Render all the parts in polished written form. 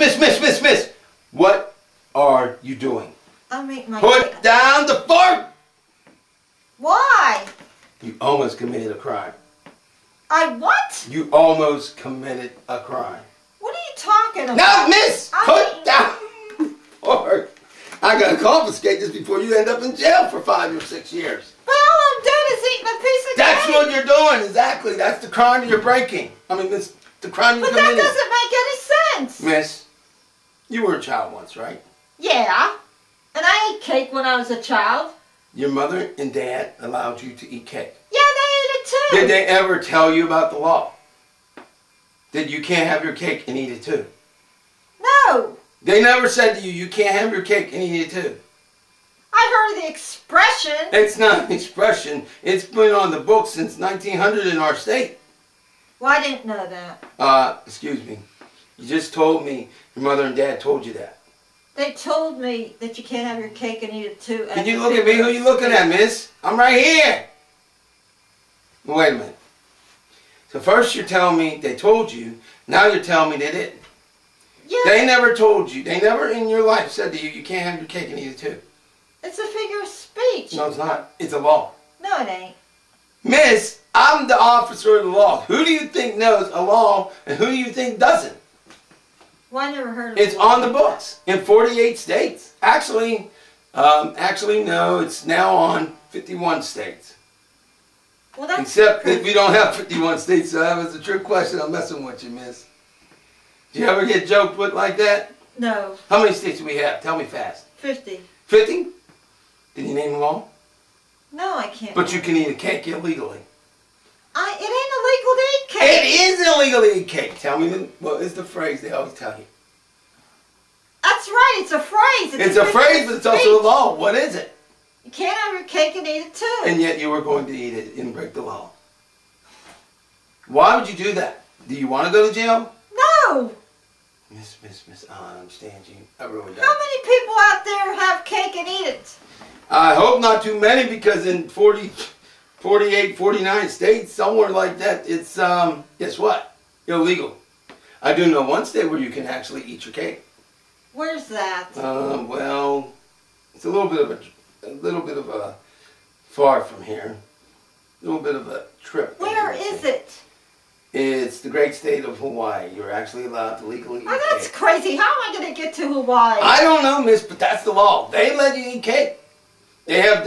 Miss. What are you doing? I'm eating my Put cake. down the fork! Why? You almost committed a crime. I what? You almost committed a crime. What are you talking about? Now, miss! I'm Put eating- down the fork! I gotta confiscate this before you end up in jail for 5 or 6 years. But all I'm doing is eating a piece of That's cake. what you're doing, exactly. That's the crime you're breaking. I mean, it's the crime you're But that committing. doesn't make any sense. Miss, you were a child once, right? Yeah. And I ate cake when I was a child. Your mother and dad allowed you to eat cake. Yeah, they ate it too. Did they ever tell you about the law? That you can't have your cake and eat it too? No. They never said to you, you can't have your cake and eat it too. I heard the expression. It's not an expression. It's been on the books since 1900 in our state. Well, I didn't know that. Excuse me. You just told me your mother and dad told you that. They told me that you can't have your cake and eat it too. Can you look at me? Who you looking at, miss? I'm right here. Wait a minute. So first you're telling me they told you. Now you're telling me they didn't. Yeah. They never told you. They never in your life said to you, you can't have your cake and eat it too. It's a figure of speech. No, it's not. It's a law. No, it ain't. Miss, I'm the officer of the law. Who do you think knows a law and who do you think doesn't? Well, I never heard of It's it. on the books in 48 states. Actually, no, it's now on 51 states. Well, that's Except that we don't have 51 states, so that was a trick question. I'm messing with you, miss. Do you ever get joked with like that? No. How many states do we have? Tell me fast. 50. 50? Did you name them all? No, I can't. But you can eat a cake illegally. It ain't illegal to eat cake. It is illegal to eat cake. Tell me, what is the phrase they always tell you? That's right. It's a phrase. It's a phrase, but it's also a law. What is it? You can't have your cake and eat it too. And yet you were going to eat it and break the law. Why would you do that? Do you want to go to jail? No. Miss, I understand you. I really don't. How many people out there have cake and eat it? I hope not too many, because in 48, 49 states, somewhere like that, it's, guess what? Illegal. I do know one state where you can actually eat your cake. Where's that? Well, it's a little bit of a far from here. A little bit of a trip. Where is it? It's the great state of Hawaii. You're actually allowed to legally eat Oh, that's cake. crazy. How am I going to get to Hawaii? I don't know, miss, but that's the law. They let you eat cake. They have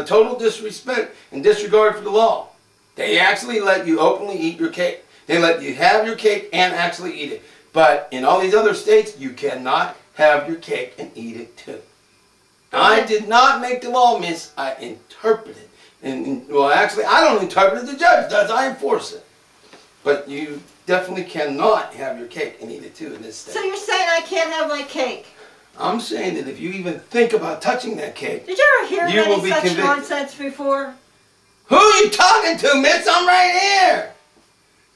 total disrespect and disregard for the law. They actually let you openly eat your cake. They let you have your cake and actually eat it. But in all these other states, you cannot have your cake and eat it too. I did not make the law, miss. I interpret it. And well, actually, I don't interpret it. The judge does. I enforce it. But you definitely cannot have your cake and eat it too in this state. So you're saying I can't have my cake? I'm saying that if you even think about touching that cake, Did you ever hear You will any be such convicted. nonsense before? who are you talking to, miss? I'm right here.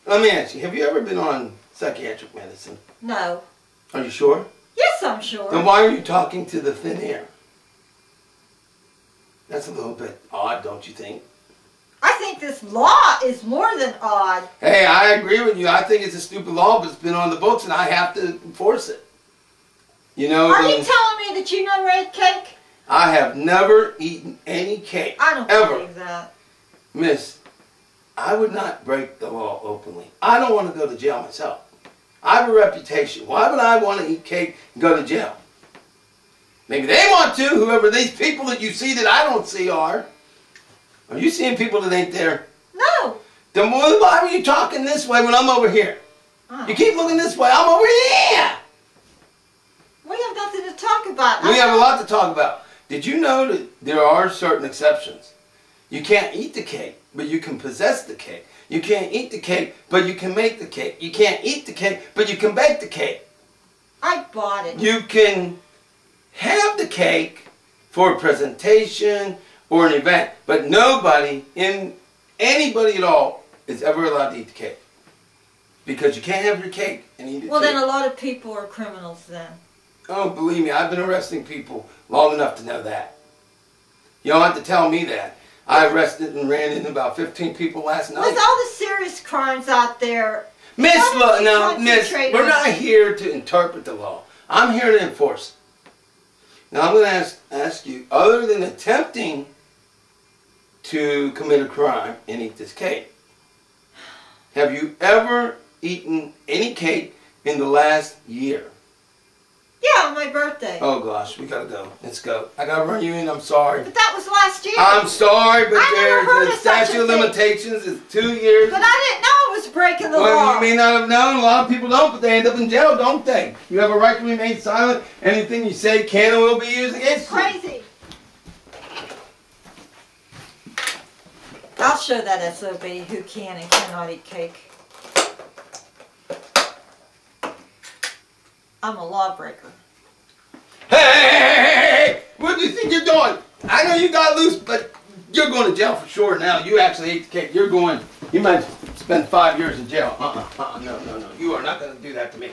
Let me ask you, have you ever been on psychiatric medicine? No. Are you sure? Yes, I'm sure. Then why are you talking to the thin air? That's a little bit odd, don't you think? I think this law is more than odd. Hey, I agree with you. I think it's a stupid law, but it's been on the books and I have to enforce it. You know, Are you telling me that you never ate cake? I have never eaten any cake. I don't ever. believe that. Miss, I would not break the law openly. I don't want to go to jail myself. I have a reputation. Why would I want to eat cake and go to jail? Maybe they want to, whoever these people that you see that I don't see are. Are you seeing people that ain't there? No. Then why are you talking this way when I'm over here? Oh. You keep looking this way, I'm over here. We have nothing to talk about. We have a lot to talk about. Did you know that there are certain exceptions? You can't eat the cake, but you can possess the cake. You can't eat the cake, but you can make the cake. You can't eat the cake, but you can bake the cake. I bought it. You can have the cake for a presentation or an event, but anybody at all is ever allowed to eat the cake. Because you can't have your cake and eat it Well, too. then a lot of people are criminals then. Oh, believe me, I've been arresting people long enough to know that. You don't have to tell me that. I arrested and ran in about 15 people last night. With all the serious crimes out there, Miss, Why don't you now, Miss, concentrate we're on- not here to interpret the law. I'm here to enforce it. Now I'm going to ask you, other than attempting to commit a crime and eat this cake, have you ever eaten any cake in the last year? Yeah, on my birthday. Oh gosh, we gotta go. Let's go. I gotta run you in. I'm sorry. But that was last year. I'm sorry, but I never heard the of such a statute of thing. limitations is 2 years. But I didn't know it was breaking the Well, law. you may not have known. A lot of people don't, but they end up in jail, don't they? You have a right to remain silent. Anything you say can and will be used against you. Crazy. I'll show that SOB who can and cannot eat cake. I'm a lawbreaker. Hey! What do you think you're doing? I know you got loose, but you're going to jail for sure now. You actually ate the cake. You might spend 5 years in jail. No. You are not going to do that to me.